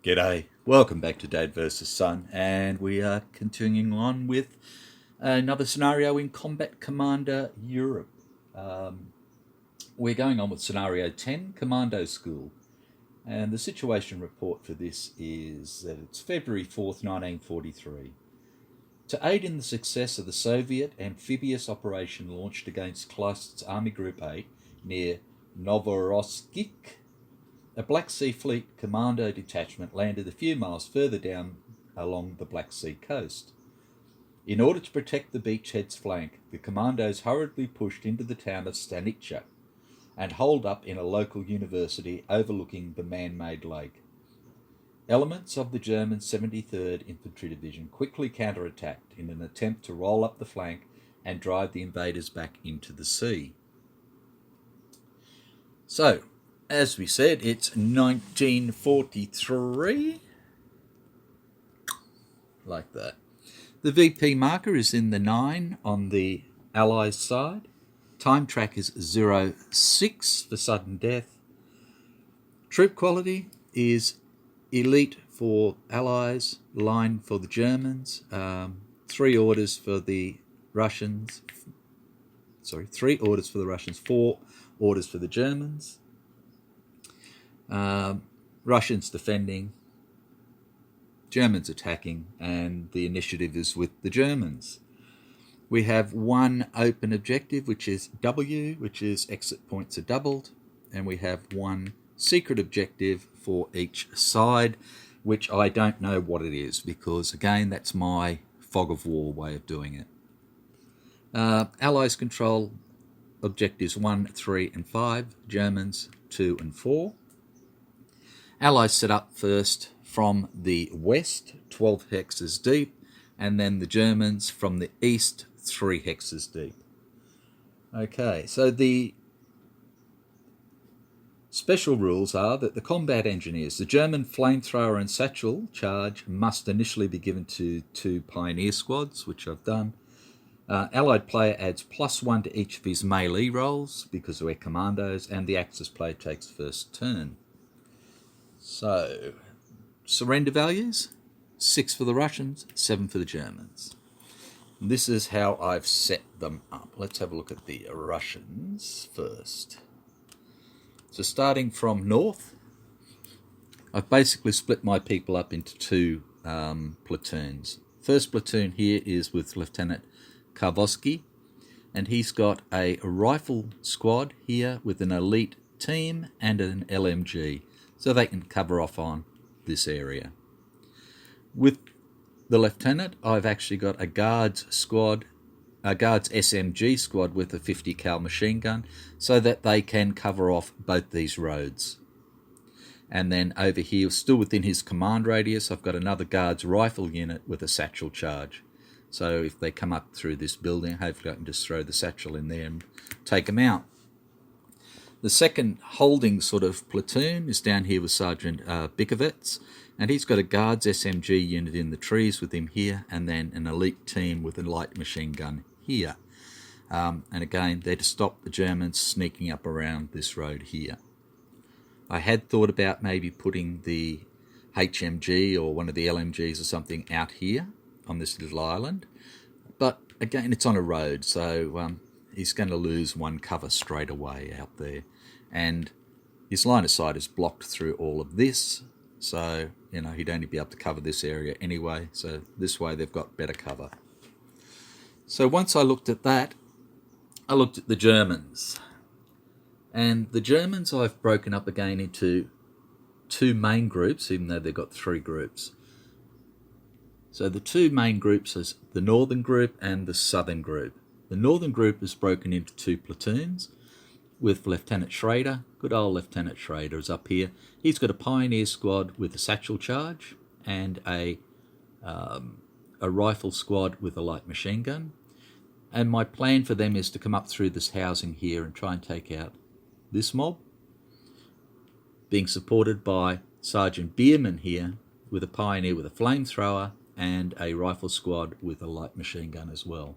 G'day, welcome back to Dad vs Son, and we are continuing on with another scenario in Combat Commander Europe. We're going on with scenario 10, Commando School, and the situation report for this is that it's February 4th, 1943. To aid in the success of the Soviet amphibious operation launched against Kleist's Army Group 8 near Novorossiysk, a Black Sea Fleet commando detachment landed a few miles further down along the Black Sea coast. In order to protect the beachhead's flank, the commandos hurriedly pushed into the town of Stanica and holed up in a local university overlooking the man-made lake. Elements of the German 73rd Infantry Division quickly counterattacked in an attempt to roll up the flank and drive the invaders back into the sea. So, as we said, it's 1943, like that. The VP marker is in the 9 on the Allies side. Time track is 06 for sudden death. Troop quality is elite for Allies, line for the Germans, 3 orders for the Russians. 3 orders for the Russians, 4 orders for the Germans. Russians defending, Germans attacking, and the initiative is with the Germans. We have one open objective, which is W, which is exit points are doubled, and we have one secret objective for each side, which I don't know what it is, because again, that's my fog of war way of doing it. Allies control objectives 1, 3, and 5, Germans 2 and 4. Allies set up first from the west, 12 hexes deep, and then the Germans from the east, 3 hexes deep. Okay, so the special rules are that the combat engineers, the German flamethrower and satchel charge must initially be given to 2 pioneer squads, which I've done. Allied player adds +1 to each of his melee rolls because we're commandos, and the Axis player takes first turn. So, surrender values, 6 for the Russians, 7 for the Germans. And this is how I've set them up. Let's have a look at the Russians first. So starting from north, I've basically split my people up into 2 platoons. First platoon here is with Lieutenant Karvosky, and he's got a rifle squad here with an elite team and an LMG, so they can cover off on this area. With the lieutenant, I've actually got a guards squad, a guards SMG squad with a 50 cal machine gun, so that they can cover off both these roads. And then over here, still within his command radius, I've got another guards rifle unit with a satchel charge. So if they come up through this building, hopefully I can just throw the satchel in there and take them out. The second holding sort of platoon is down here with Sergeant Bikovets, and he's got a guards SMG unit in the trees with him here, and then an elite team with a light machine gun here. And again, they're to stop the Germans sneaking up around this road here. I had thought about maybe putting the HMG or one of the LMGs or something out here on this little island, but again, it's on a road, so he's going to lose one cover straight away out there, and his line of sight is blocked through all of this, so he'd only be able to cover this area anyway, so this way they've got better cover. So once I looked at that, I looked at the Germans, and the Germans I've broken up again into 2 main groups, even though they've got 3 groups. So the 2 main groups is the northern group and the southern group. The northern group is broken into 2 platoons with Lieutenant Schrader. Good old Lieutenant Schrader is up here. He's got a pioneer squad with a satchel charge and a rifle squad with a light machine gun. And my plan for them is to come up through this housing here and try and take out this mob, being supported by Sergeant Bierman here with a pioneer with a flamethrower and a rifle squad with a light machine gun as well.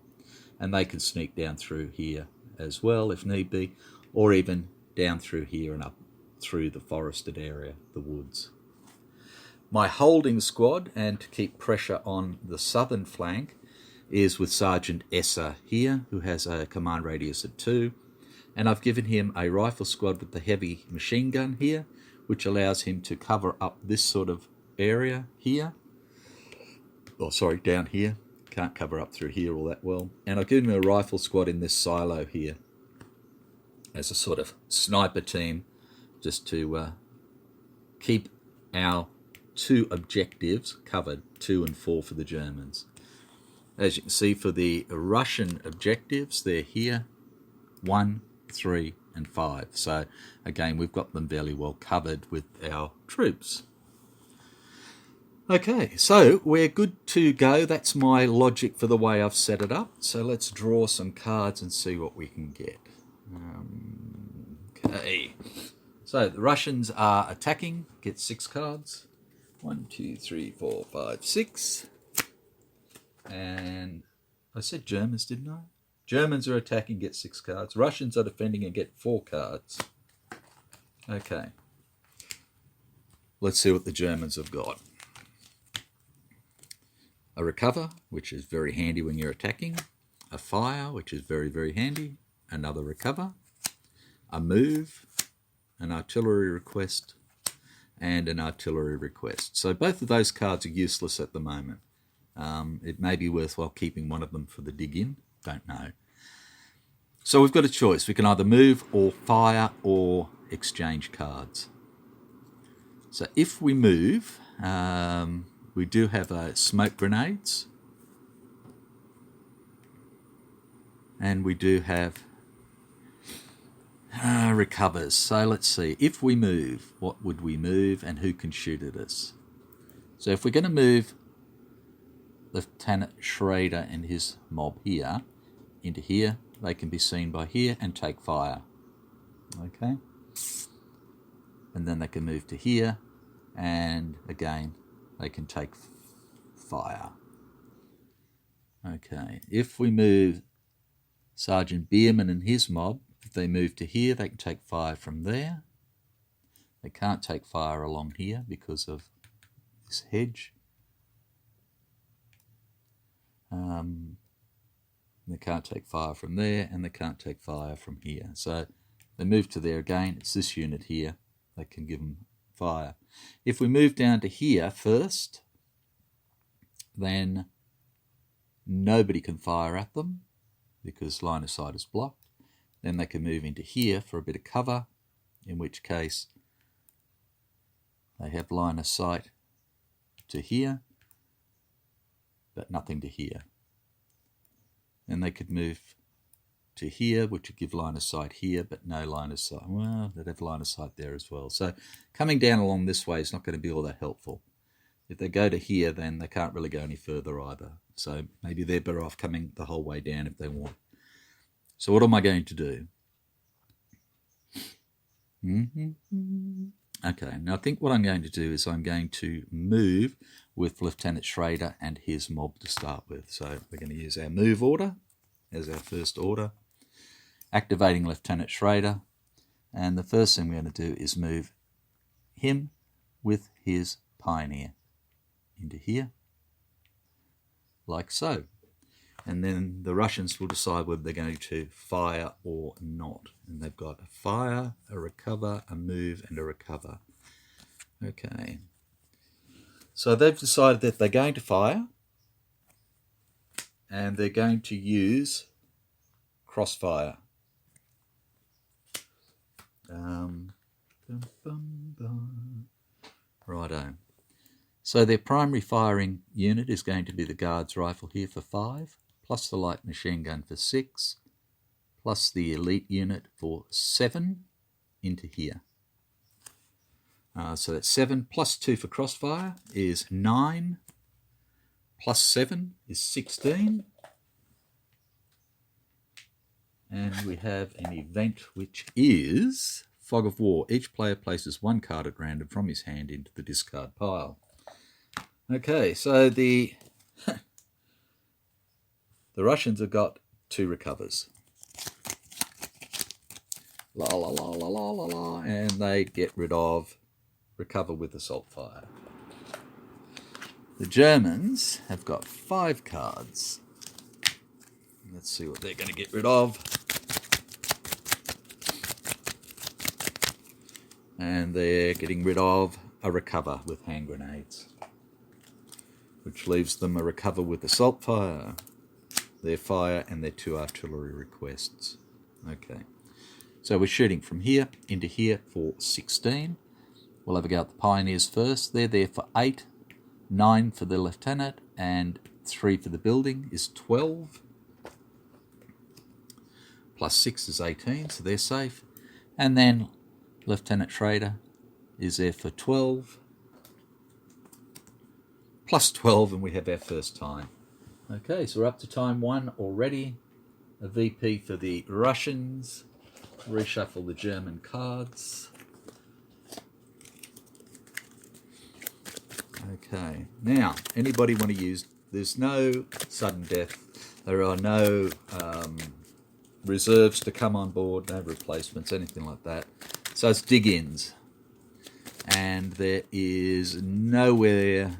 And they can sneak down through here as well if need be, or even down through here and up through the forested area, the woods. My holding squad, and to keep pressure on the southern flank, is with Sergeant Esser here, who has a command radius of 2. And I've given him a rifle squad with the heavy machine gun here, which allows him to cover up this sort of area here. Oh, sorry, down here. Can't cover up through here all that well. And I've given him a rifle squad in this silo here as a sort of sniper team, just to keep our 2 objectives covered, 2 and 4 for the Germans. As you can see, for the Russian objectives, they're here, 1, 3 and 5. So again, we've got them fairly well covered with our troops. Okay, so we're good to go. That's my logic for the way I've set it up. So let's draw some cards and see what we can get. Okay, so the Russians are attacking. Get 6 cards. 1, 2, 3, 4, 5, 6. And I said Germans, didn't I? Germans are attacking, get 6 cards. Russians are defending and get 4 cards. Okay. Let's see what the Germans have got. A recover, which is very handy when you're attacking. A fire, which is very, very handy. Another recover. A move. An artillery request. And an artillery request. So both of those cards are useless at the moment. It may be worthwhile keeping one of them for the dig-in. Don't know. So we've got a choice. We can either move or fire or exchange cards. So if we move, we do have smoke grenades. And we do have recovers. So let's see. If we move, what would we move and who can shoot at us? So if we're going to move Lieutenant Schrader and his mob here into here, they can be seen by here and take fire. Okay. And then they can move to here, and again they can take fire. Okay. If we move Sergeant Bierman and his mob, if they move to here, they can take fire from there. They can't take fire along here because of this hedge. They can't take fire from there, and they can't take fire from here. So they move to there again. It's this unit here that can give them fire. If we move down to here first, then nobody can fire at them because line of sight is blocked. Then they can move into here for a bit of cover, in which case they have line of sight to here, but nothing to here. And they could move to here, which would give line of sight here, but no line of sight. Well, they'd have line of sight there as well. So coming down along this way is not going to be all that helpful. If they go to here, then they can't really go any further either. So maybe they're better off coming the whole way down if they want. So what am I going to do? Okay, now I think what I'm going to do is I'm going to move with Lieutenant Schrader and his mob to start with. So we're going to use our move order as our first order. Activating Lieutenant Schrader. And the first thing we're going to do is move him with his pioneer into here, like so. And then the Russians will decide whether they're going to fire or not. And they've got a fire, a recover, a move, and a recover. Okay. So they've decided that they're going to fire, and they're going to use crossfire. Righto. So their primary firing unit is going to be the Guards rifle here for 5, plus the light machine gun for 6, plus the elite unit for 7 into here. So that's 7 plus 2 for crossfire is 9, plus 7 is 16. And we have an event which is Fog of War. Each player places 1 card at random from his hand into the discard pile. Okay, so the Russians have got 2 recovers. La la la la la la la, and they get rid of recover with assault fire. The Germans have got 5 cards. Let's see what they're going to get rid of. And they're getting rid of a recover with hand grenades, which leaves them a recover with assault fire, their fire, and their 2 artillery requests. Okay, so we're shooting from here into here for 16. We'll have a go at the Pioneers first. They're there for 8, 9 for the lieutenant, and 3 for the building is 12. Plus 6 is 18, so they're safe. And then Lieutenant Schrader is there for 12. Plus 12, and we have our first time. Okay, so we're up to time 1 already. A VP for the Russians. Reshuffle the German cards. Okay, now, anybody want to use... There's no sudden death. There are no reserves to come on board, no replacements, anything like that. So it's dig-ins. And there is nowhere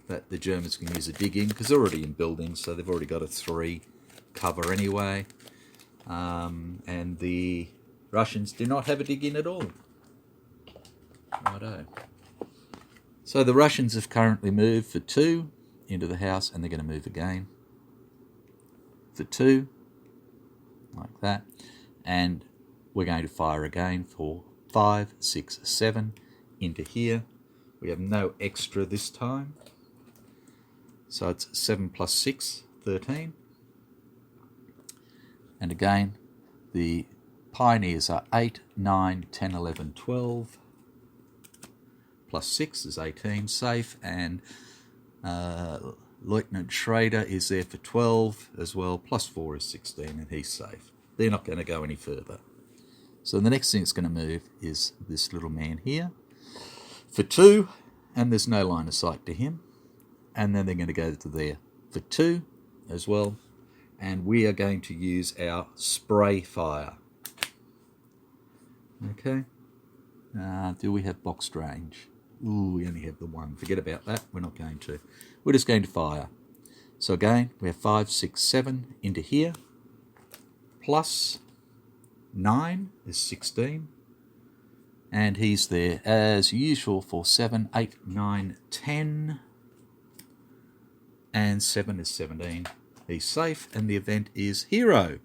that the Germans can use a dig-in, because they're already in buildings, so they've already got a 3 cover anyway. And the Russians do not have a dig-in at all. Righto. So the Russians have currently moved for 2 into the house, and they're going to move again for 2, like that. And we're going to fire again for 5, 6, 7 into here. We have no extra this time. So it's 7 plus 6, 13. And again, the Pioneers are 8, 9, 10, 11, 12. Plus 6 is 18, safe. And Lieutenant Schrader is there for 12 as well. Plus 4 is 16, and he's safe. They're not going to go any further. So the next thing that's going to move is this little man here for 2, and there's no line of sight to him. And then they're going to go to there for 2 as well. And we are going to use our spray fire. Okay. Do we have boxed range? Ooh, we only have the 1. Forget about that. We're not going to. We're just going to fire. So again, we have 5, 6, 7 into here. Plus 9 is 16. And he's there as usual for 7, 8, 9, 10. And 7 is 17. He's safe, and the event is Hero.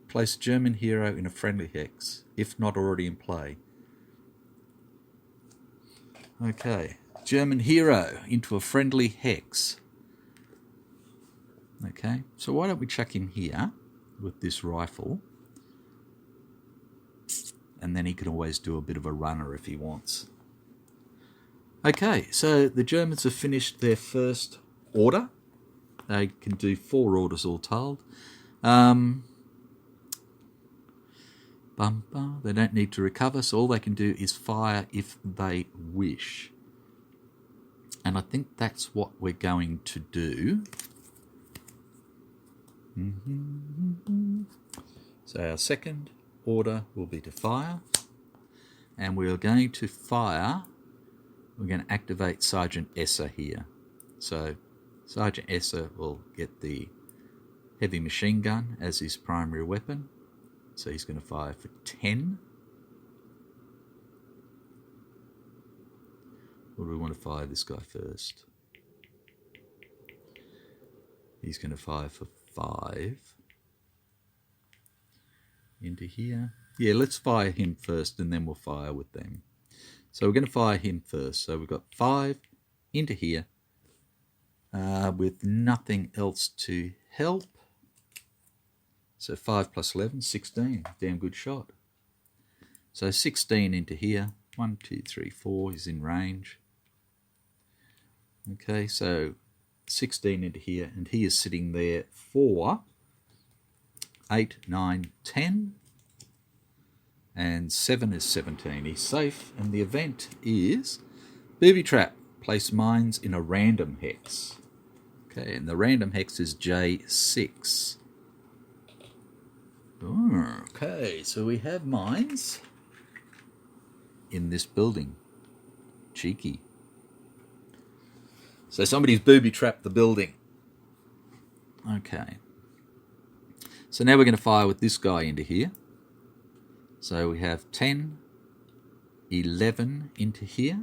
Place German hero in a friendly hex, if not already in play. Okay, German hero into a friendly hex. Okay, so why don't we chuck him here with this rifle, and then he can always do a bit of a runner if he wants. Okay, so the Germans have finished their first order. They can do 4 orders all told. They don't need to recover, so all they can do is fire if they wish. And I think that's what we're going to do. So our second order will be to fire. And we're going to fire, we're going to activate Sergeant Esser here. So Sergeant Esser will get the heavy machine gun as his primary weapon. So he's going to fire for 10. Or do we want to fire this guy first? He's going to fire for 5. Into here. Yeah, let's fire him first, and then we'll fire with them. So we're going to fire him first. So we've got 5 into here. With nothing else to help. So 5 plus 11, 16. Damn good shot. So 16 into here. 1, 2, 3, 4 is in range. Okay, so 16 into here, and he is sitting there for 8, 9, 10. And 7 is 17. He's safe, and the event is booby trap. Place mines in a random hex. Okay, and the random hex is J6. Okay, so we have mines in this building. Cheeky. So somebody's booby-trapped the building. Okay. So now we're going to fire with this guy into here. So we have 10, 11 into here.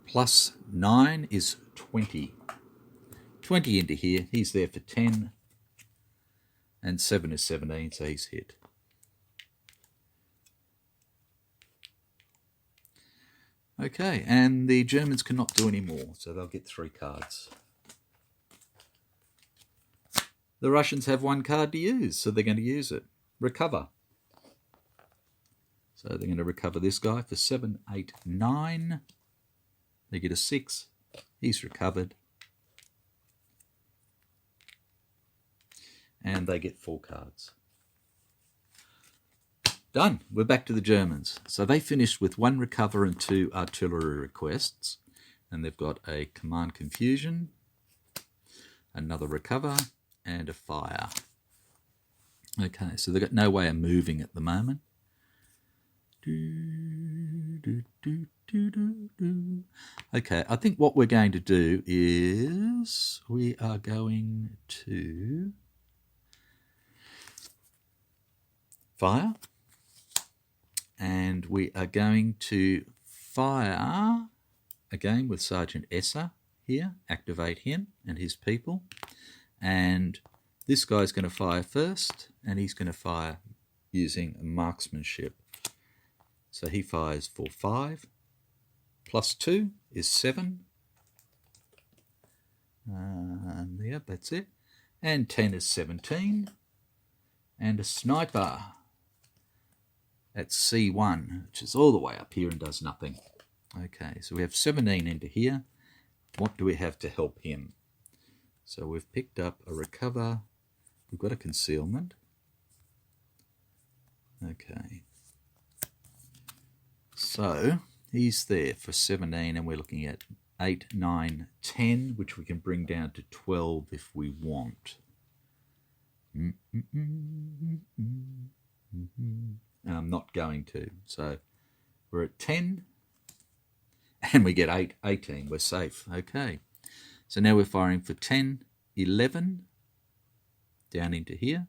Plus 9 is 20. 20 into here. He's there for 10. And 7 is 17, so he's hit. Okay, and the Germans cannot do any more, so they'll get 3 cards. The Russians have 1 card to use, so they're going to use it. Recover. So they're going to recover this guy for 7, 8, 9. They get a 6. He's recovered. And they get 4 cards. Done. We're back to the Germans. So they finished with 1 recover and 2 artillery requests. And they've got a command confusion, another recover, and a fire. Okay, so they've got no way of moving at the moment. Okay, I think what we're going to do is we are going to fire, and we are going to fire again with Sergeant Esser here, activate him and his people, and this guy's going to fire first, and he's going to fire using marksmanship. So he fires for 5, plus 2 is 7, and yeah, that's it, and 10 is 17, and a sniper at C1, which is all the way up here and does nothing. Okay, so we have 17 into here. What do we have to help him? So we've picked up a recover. We've got a concealment. Okay. So he's there for 17, and we're looking at 8, 9, 10, which we can bring down to 12 if we want. I'm not going to. So we're at 10, and we get 8, 18. We're safe. Okay. So now we're firing for 10, 11, down into here.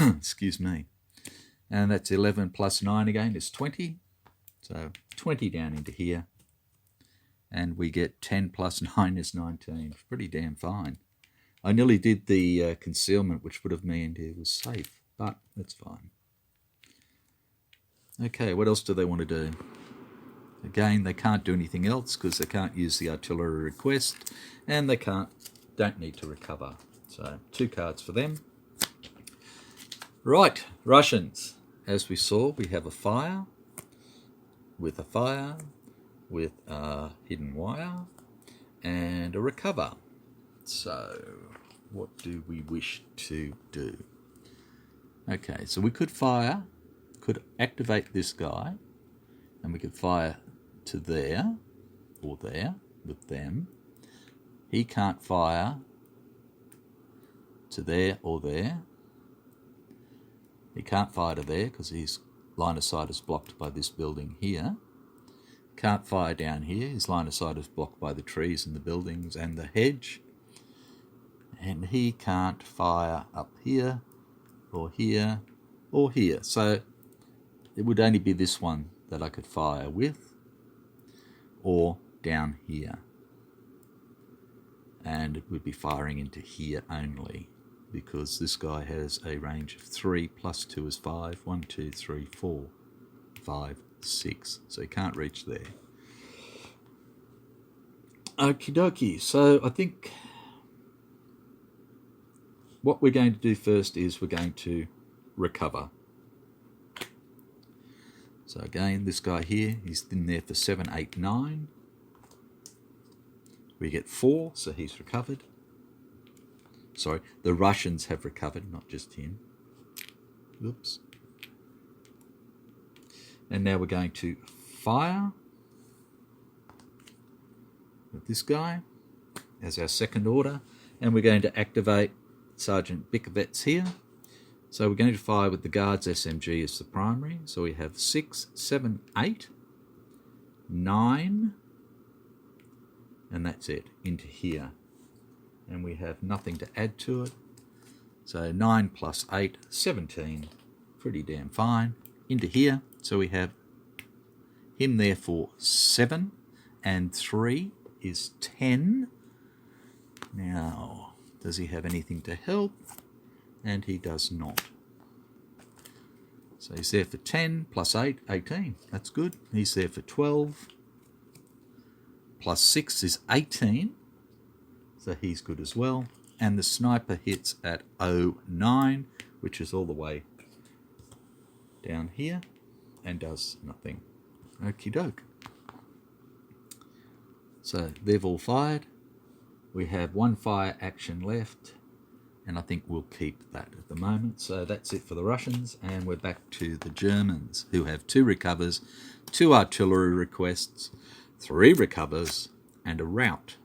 Excuse me. And that's 11 plus 9 again is 20. So 20 down into here. And we get 10 plus 9 is 19. Pretty damn fine. I nearly did the concealment, which would have meant it was safe, but that's fine. Okay, what else do they want to do? Again, they can't do anything else because they can't use the artillery request, and they don't need to recover. So 2 cards for them. Right, Russians. As we saw, we have a fire with a hidden wire and a recover. So what do we wish to do? Okay, so we could activate this guy, and we could fire to there or there with them. He can't fire to there or there. He can't fire to there because his line of sight is blocked by this building here. Can't fire down here. His line of sight is blocked by the trees and the buildings and the hedge. And he can't fire up here or here or here. So it would only be this one that I could fire with, or down here. And it would be firing into here only, because this guy has a range of 3 plus 2 is 5. 1, 2, 3, 4, 5, 6. So he can't reach there. Okie dokie. So I think what we're going to do first is we're going to recover. So again, this guy here, he's in there for 7, 8, 9. We get 4, so he's recovered. Sorry, the Russians have recovered, not just him. Oops. And now we're going to fire with this guy as our second order. And we're going to activate Sergeant Bickovets here. So we're going to fire with the Guards SMG as the primary. So we have 6, 7, 8. 9, and that's it, into here. And we have nothing to add to it. So 9 plus 8, 17. Pretty damn fine. Into here. So we have him there for 7, and 3 is 10. Now, does he have anything to help? And he does not. So he's there for 10 plus 8, 18. That's good. He's there for 12. Plus 6 is 18. So he's good as well. And the sniper hits at 09, which is all the way down here, and does nothing. Okie doke. So they've all fired. We have 1 fire action left, and I think we'll keep that at the moment. So that's it for the Russians, and we're back to the Germans, who have 2 recovers, 2 artillery requests, 3 recovers, and a rout.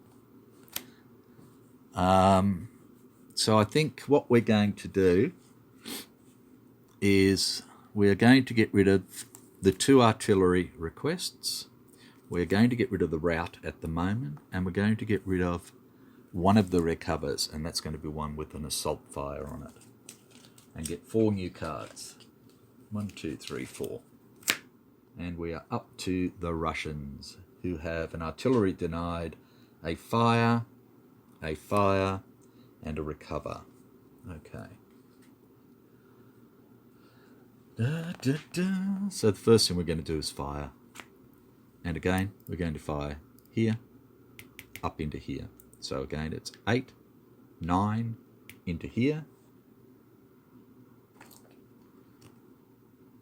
So I think what we're going to do is we're going to get rid of the 2 artillery requests. We're going to get rid of the rout at the moment, and we're going to get rid of one of the recovers, and that's going to be one with an assault fire on it, and get 4 new cards. 1, 2, 3, 4. And we are up to the Russians, who have an artillery denied, a fire, and a recover. Okay. So the first thing we're going to do is fire. And again, we're going to fire here, up into here. So again, it's 8, 9, into here.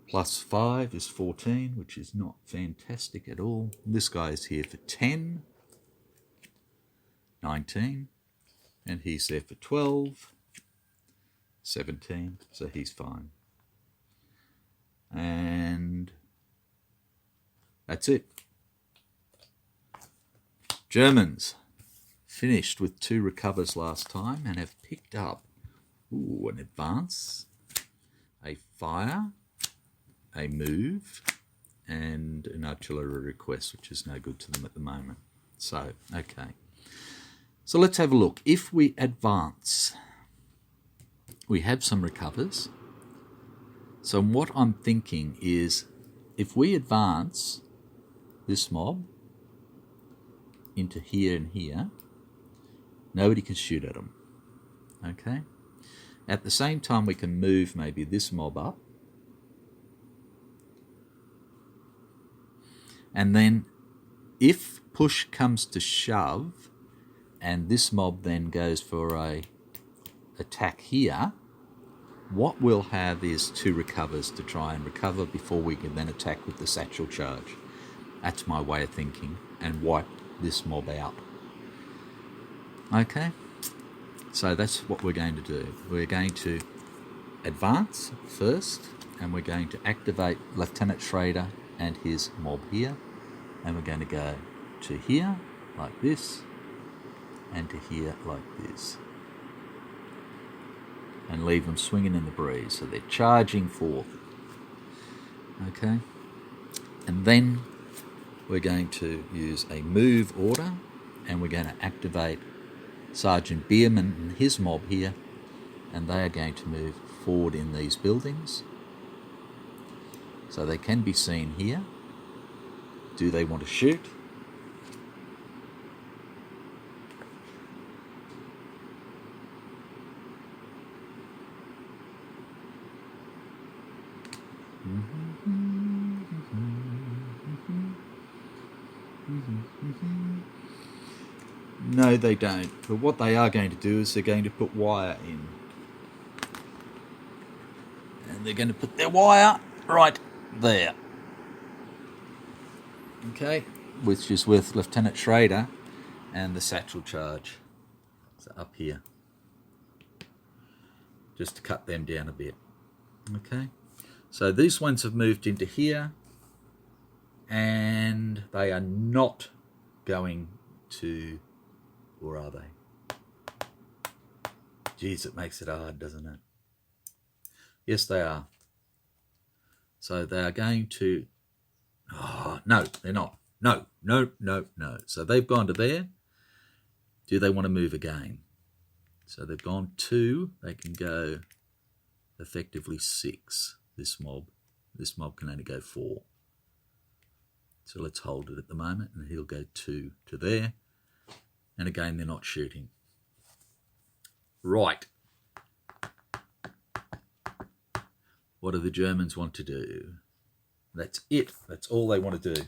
Plus 5 is 14, which is not fantastic at all. This guy is here for 10, 19, and he's there for 12, 17, so he's fine. And that's it. Germans finished with 2 recovers last time and have picked up an advance, a fire, a move, and an artillery request, which is no good to them at the moment. So, okay. So let's have a look. If we advance, we have some recovers. So what I'm thinking is, if we advance this mob into here and here, nobody can shoot at them. Okay? At the same time, we can move maybe this mob up. And then if push comes to shove, and this mob then goes for a attack here, what we'll have is 2 recovers to try and recover before we can then attack with the satchel charge. That's my way of thinking, and wipe this mob out. Okay, so that's what we're going to do. We're going to advance first, and we're going to activate Lieutenant Schrader and his mob here, and we're going to go to here like this, and to here like this, and leave them swinging in the breeze. So they're charging forth. Okay, and then we're going to use a move order, and we're going to activate Sergeant Bierman and his mob here, and they are going to move forward in these buildings. So they can be seen here. Do they want to shoot? No, they don't. But what they are going to do is they're going to put wire in. And they're going to put their wire right there. Okay, which is with Lieutenant Schrader and the satchel charge. So up here. Just to cut them down a bit. Okay, so these ones have moved into here, and they are not going to, or are they? Geez, it makes it hard, doesn't it? Yes, they are. So they are going to, oh, no, they're not. No, no, no, no. So they've gone to there. Do they want to move again? So they've gone 2. They can go effectively 6, this mob. This mob can only go 4. So let's hold it at the moment, and he'll go 2 to there. And again, they're not shooting. Right. What do the Germans want to do? That's it. That's all they want to do.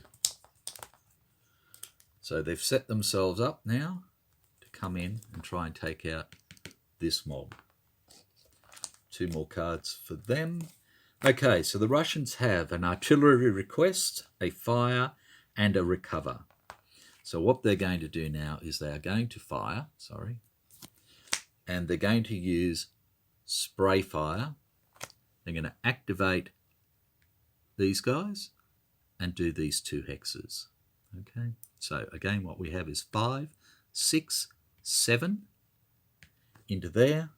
So they've set themselves up now to come in and try and take out this mob. 2 more cards for them. Okay, so the Russians have an artillery request, a fire, and a recover. So what they're going to do now is they are going to fire, and they're going to use spray fire. They're going to activate these guys and do these 2 hexes. Okay, so again what we have is 5, 6, 7 into there.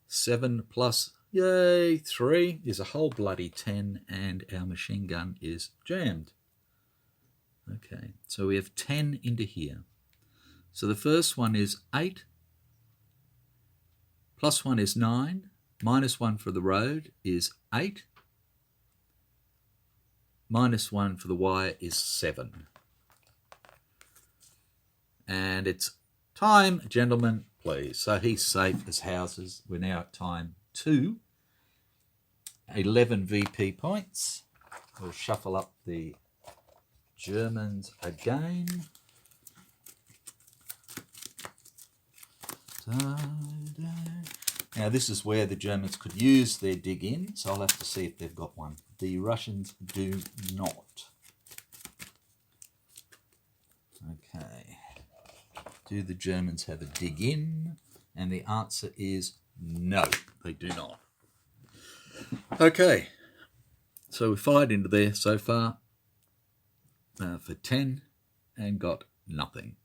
7 plus, yay, 3 is a whole bloody 10, and our machine gun is jammed. Okay, so we have 10 into here. So the first one is 8, plus 1 is 9, minus 1 for the road is 8, minus 1 for the wire is 7. And it's time, gentlemen, please. So he's safe as houses. We're now at time 2. 11 VP points. We'll shuffle up the Germans again. Now this is where the Germans could use their dig in, so I'll have to see if they've got one. The Russians do not. Okay. Do the Germans have a dig in? And the answer is no, they do not. Okay, so we fired into there so far for 10 and got nothing.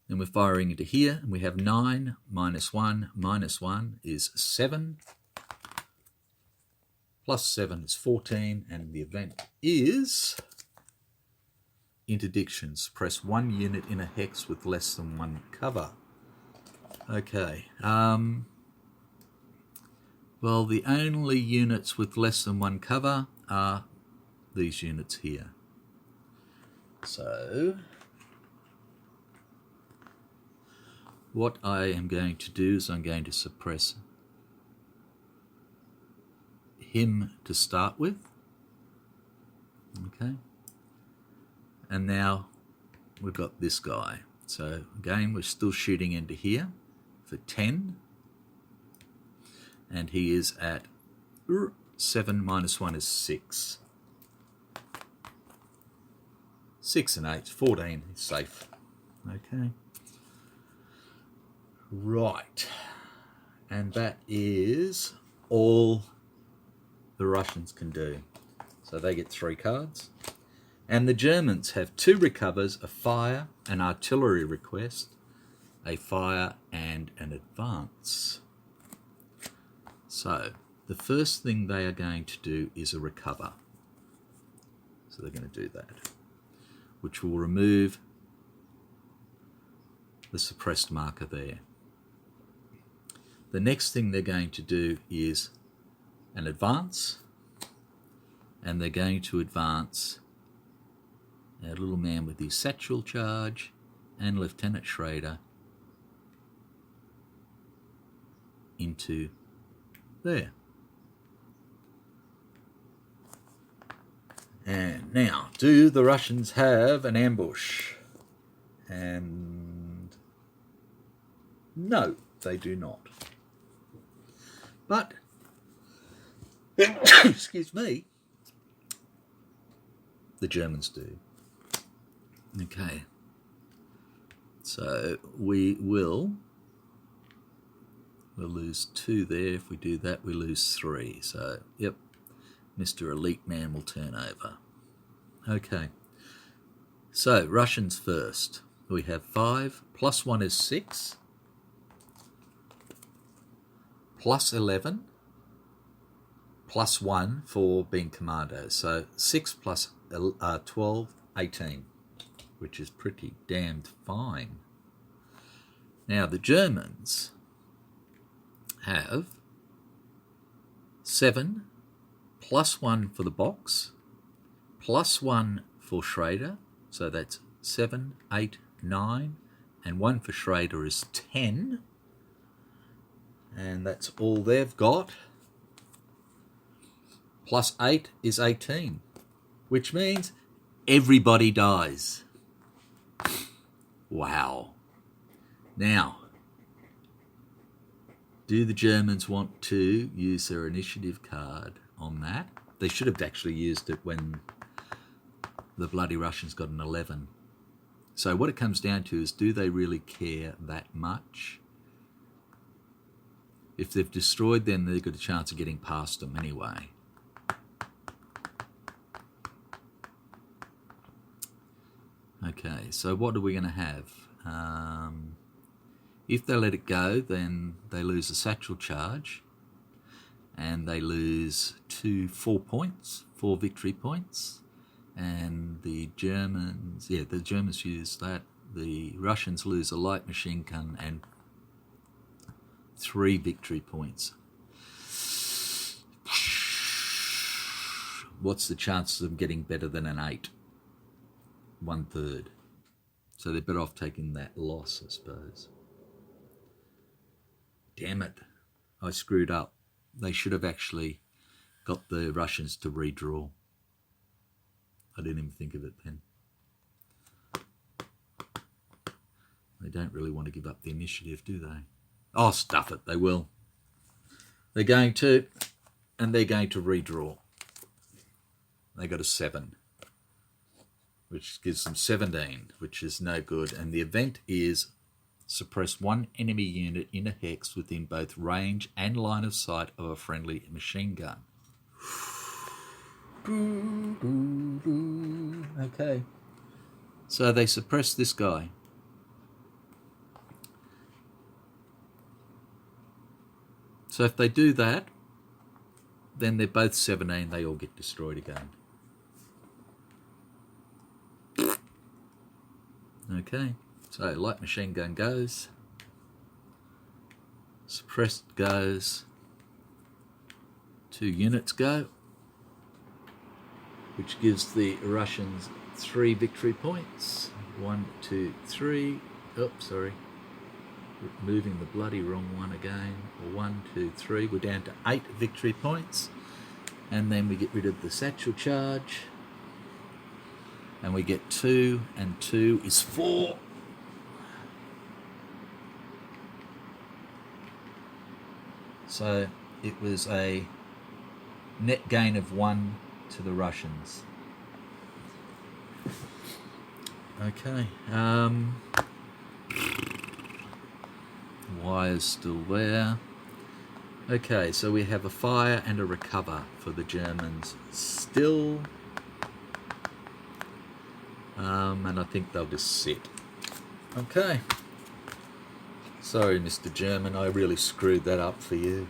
Then we're firing into here, and we have 9 minus 1 is 7. Plus 7 is 14, and the event is interdictions. Press 1 unit in a hex with less than 1 cover. Okay. Well, the only units with less than 1 cover are these units here. So what I am going to do is I'm going to suppress him to start with. Okay. And now we've got this guy. So again, we're still shooting into here for 10. And he is at 7 minus 1 is 6. 6 and 8, 14, he's safe. Okay. Right. And that is all the Russians can do. So they get 3 cards. And the Germans have 2 recovers, a fire, an artillery request, a fire, and an advance. So the first thing they are going to do is a recover. So they're going to do that, which will remove the suppressed marker there. The next thing they're going to do is an advance, and they're going to advance our little man with his satchel charge and Lieutenant Schrader into there. And now, do the Russians have an ambush? And no, they do not. But, excuse me, the Germans do. Okay. So we'll lose 2 there. If we do that, we lose 3. So, yep, Mr. Elite Man will turn over. Okay. So, Russians first. We have 5, plus 1 is 6, plus 11, +1 for being commando. So 6 plus 12, 18, which is pretty damned fine. Now the Germans have 7 +1 for the box, +1 for Schrader, so that's 7, 8, 9, and 1 for Schrader is 10, and that's all they've got. +8 is 18, which means everybody dies. Wow. Now, do the Germans want to use their initiative card on that? They should have actually used it when the bloody Russians got an 11. So what it comes down to is, do they really care that much? If they've destroyed them, they've got a chance of getting past them anyway. Okay, so what are we going to have? If they let it go, then they lose a satchel charge, and they lose 4 points, 4 victory points. And the Germans use that. The Russians lose a light machine gun and 3 victory points. What's the chances of them getting better than an 8? 1/3. So they're better off taking that loss, I suppose. Damn it, I screwed up. They should have actually got the Russians to redraw. I didn't even think of it then. They don't really want to give up the initiative, do they? Oh, stuff it, they will. They're going to, and they're going to redraw. They got a 7, which gives them 17, which is no good. And the event is suppress 1 enemy unit in a hex within both range and line of sight of a friendly machine gun. Okay. So they suppress this guy. So if they do that, then they're both 17, they all get destroyed again. Okay, so light machine gun goes, suppressed goes, 2 units go, which gives the Russians 3 victory points. 1, 2, 3. Oh, sorry. Moving the bloody wrong one again. 1, 2, 3. We're down to 8 victory points. And then we get rid of the satchel charge. And we get 2, and 2 is 4. So it was a net gain of 1 to the Russians. Okay. Wire's still there. Okay, so we have a fire and a recover for the Germans still. And I think they'll just sit. Okay. Sorry, Mr. German, I really screwed that up for you.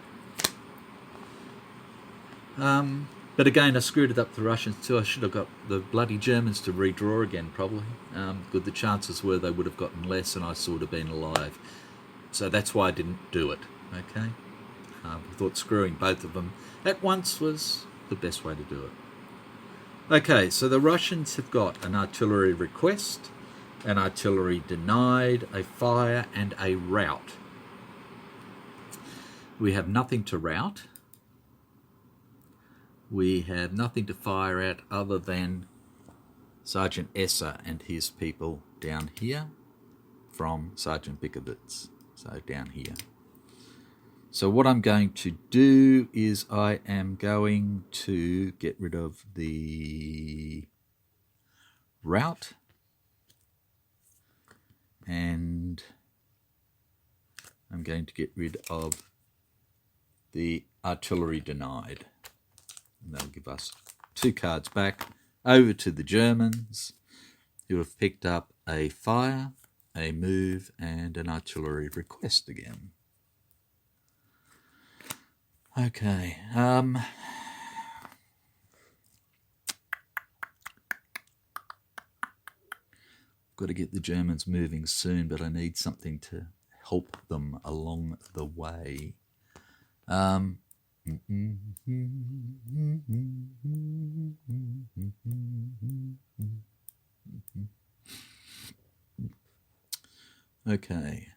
But again, I screwed it up for the Russians too. I should have got the bloody Germans to redraw again, probably. Good, the chances were they would have gotten less and I sort of been alive. So that's why I didn't do it, okay? I thought screwing both of them at once was the best way to do it. Okay, so the Russians have got an artillery request, an artillery denied, a fire, and a rout. We have nothing to rout. We have nothing to fire at other than Sergeant Esser and his people down here from Sergeant Bickovitz, so down here. So what I'm going to do is I am going to get rid of the rout and I'm going to get rid of the artillery denied. And that'll give us 2 cards back over to the Germans, who have picked up a fire, a move, and an artillery request again. Okay, got to get the Germans moving soon, but I need something to help them along the way. Okay,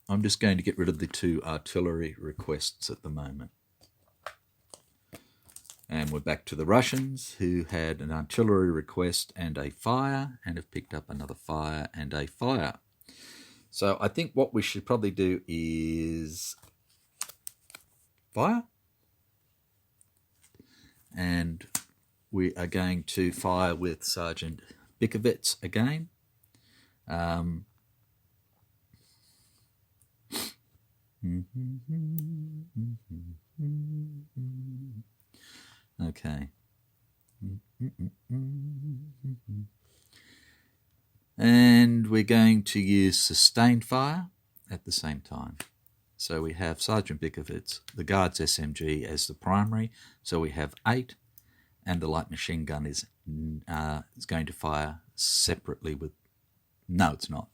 I'm just going to get rid of the 2 artillery requests at the moment. And we're back to the Russians, who had an artillery request and a fire, and have picked up another fire and a fire. So I think what we should probably do is fire. And we are going to fire with Sergeant Bikovets again. Okay. And we're going to use sustained fire at the same time. So we have Sergeant Bikovets, the Guards SMG as the primary. So we have 8, and the light machine gun is going to fire separately with... No, it's not.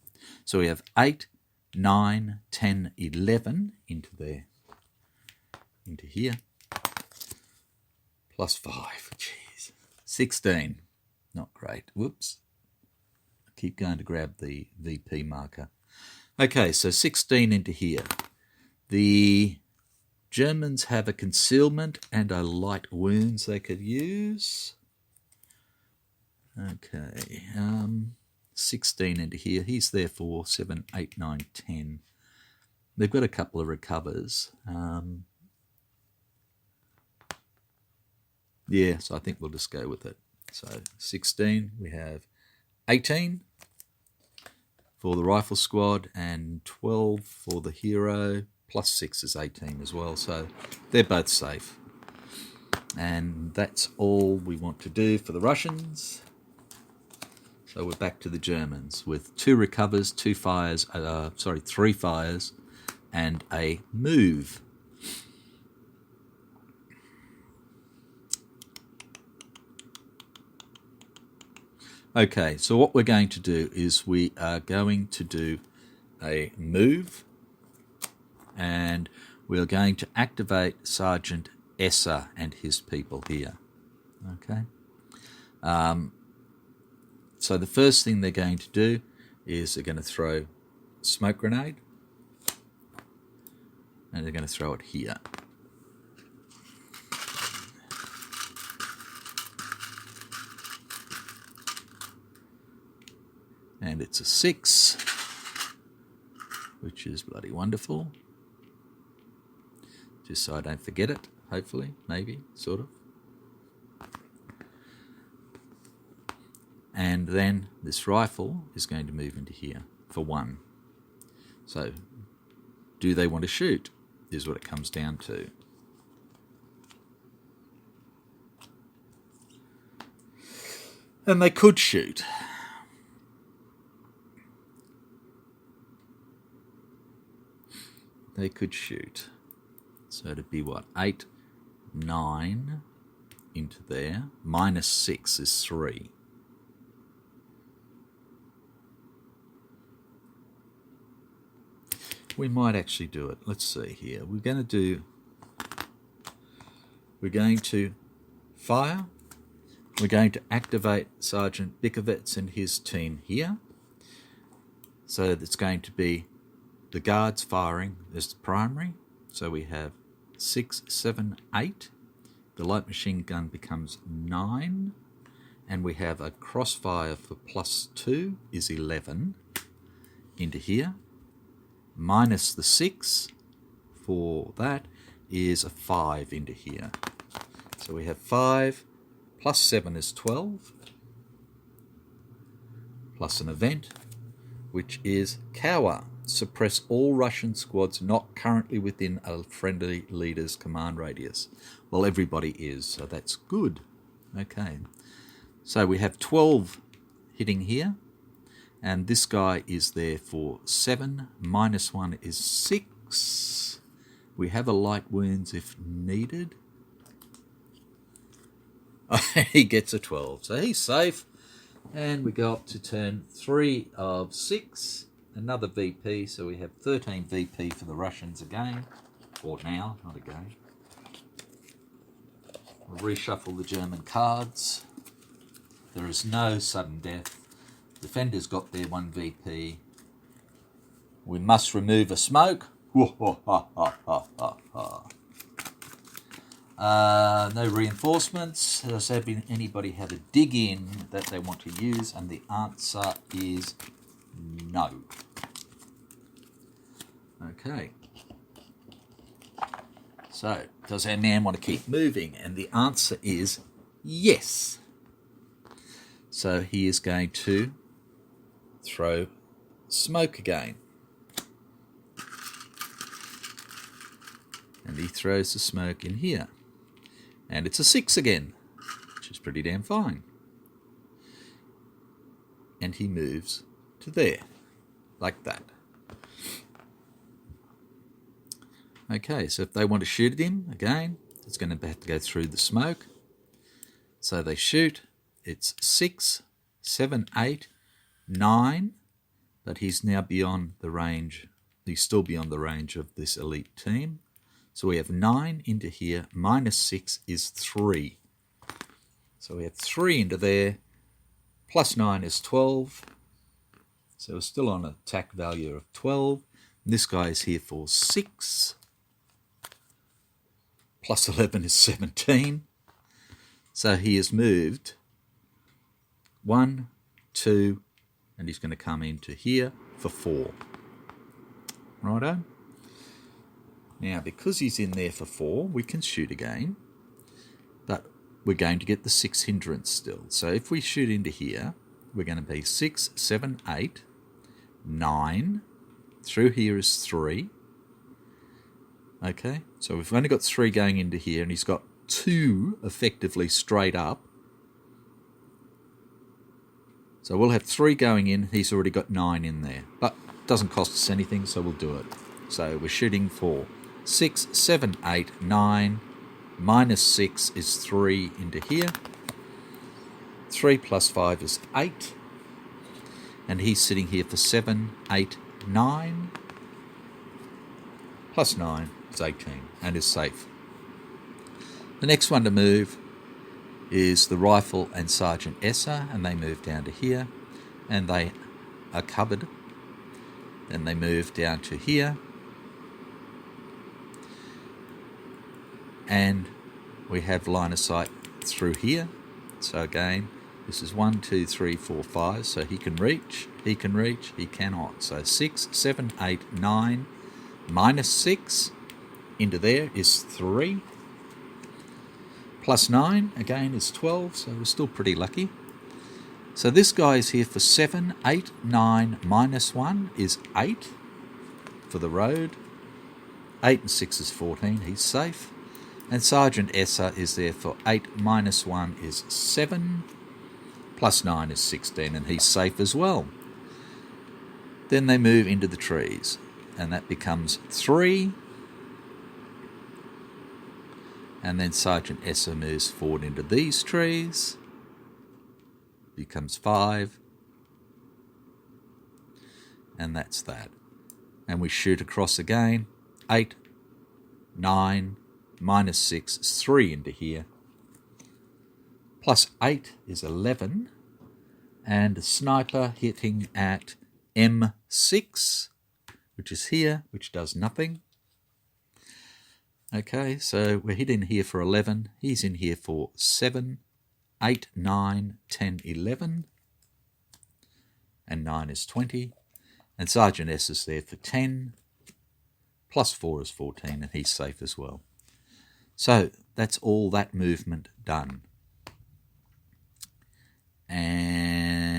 So we have 8, 9, 10, 11 into there, into here. Plus 5, jeez. 16, not great. Whoops. I keep going to grab the VP marker. Okay, so 16 into here. The Germans have a concealment and a light wounds they could use. Okay, 16 into here. He's there for 7, 8, 9, 10. They've got a couple of recovers. Yeah, so I think we'll just go with it. So 16, we have 18 for the rifle squad and 12 for the hero, plus 6 is 18 as well. So they're both safe. And that's all we want to do for the Russians. So we're back to the Germans with 2 recovers, 3 fires, and a move. Okay, so what we're going to do is we are going to do a move, and we're going to activate Sergeant Esser and his people here. Okay. So the first thing they're going to do is they're going to throw a smoke grenade, and they're going to throw it here. And it's a 6, which is bloody wonderful. Just so I don't forget it, hopefully, maybe, sort of. And then this rifle is going to move into here for 1. So, do they want to shoot, is what it comes down to. And they could shoot. They could shoot. So it'd be what? 8, 9 into there. Minus 6 is 3. We might actually do it. Let's see here. We're going to fire. We're going to activate Sergeant Bikovets and his team here. So it's going to be the guards firing as the primary. So we have 6, 7, 8. The light machine gun becomes 9. And we have a crossfire for plus 2 is 11 into here. Minus the 6 for that is a 5 into here. So we have 5 plus 7 is 12. Plus an event, which is cower. Suppress all Russian squads not currently within a friendly leader's command radius. Well, everybody is, so that's good. Okay. So we have 12 hitting here. And this guy is there for 7. Minus 1 is 6. We have a light wounds if needed. He gets a 12. So he's safe. And we go up to turn 3 of 6, another VP, so we have 13 VP for the Russians again, or now, not again. We'll reshuffle the German cards. There is no sudden death. Defenders got their 1 VP. We must remove a smoke. No reinforcements. Does anybody have a dig in that they want to use? And the answer is no. Okay. So, does our man want to keep moving? And the answer is yes. So he is going to throw smoke again. And he throws the smoke in here. And it's a 6 again, which is pretty damn fine. And he moves to there, like that. Okay, so if they want to shoot at him, again, it's going to have to go through the smoke. So they shoot. It's 6, 7, 8, 9, but he's now beyond the range. He's still beyond the range of this elite team. So we have 9 into here, minus 6 is 3. So we have 3 into there, plus 9 is 12. So we're still on an attack value of 12. And this guy is here for 6. Plus 11 is 17. So he has moved 1, 2, and he's going to come into here for 4. Righto? Now, because he's in there for 4, we can shoot again, but we're going to get the 6 hindrance still. So if we shoot into here, we're going to be 6, 7, 8, 9. Through here is 3. Okay, so we've only got 3 going into here, and he's got 2 effectively straight up. So we'll have 3 going in. He's already got 9 in there, but it doesn't cost us anything, so we'll do it. So we're shooting for 6, 7, 8, 9. Minus 6 is 3 into here. 3 plus 5 is 8. And he's sitting here for 7, 8, 9. Plus 9 is 18 and is safe. The next one to move is the Rifle and Sergeant Esser, and they move down to here, and they are covered. Then they move down to here, and we have line of sight through here. So again, this is 1, 2, 3, 4, 5. So he can reach, he cannot. So 6, 7, 8, 9, minus 6 into there is 3. Plus 9, again, is 12, so we're still pretty lucky. So this guy is here for 7, 8, 9, minus 1 is 8 for the road. 8 and 6 is 14, he's safe. And Sergeant Esser is there for 8 minus 1 is 7, plus 9 is 16, and he's safe as well. Then they move into the trees, and that becomes 3. And then Sergeant Esser moves forward into these trees, becomes 5, and that's that. And we shoot across again, 8, 9, minus 6 is 3 into here, plus 8 is 11, and a sniper hitting at M6, which is here, which does nothing. Okay, so we're hitting here for 11. He's in here for 7, 8, 9, 10, 11. And 9 is 20. And Sergeant S is there for 10. Plus 4 is 14, and he's safe as well. So that's all that movement done. And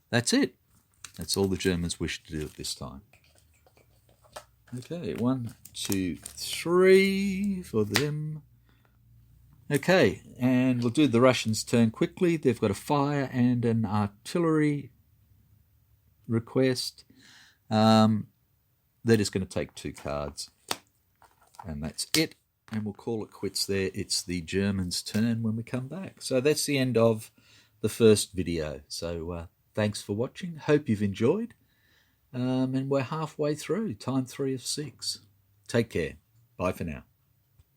that's it. That's all the Germans wish to do at this time. Okay, 1, 2, 3 for them. Okay, and we'll do the Russians' turn quickly. They've got a fire and an artillery request. They're just going to take 2 cards. And that's it. And we'll call it quits there. It's the Germans' turn when we come back. So that's the end of the first video. So thanks for watching. Hope you've enjoyed. And we're halfway through, time 3 of 6. Take care. Bye for now.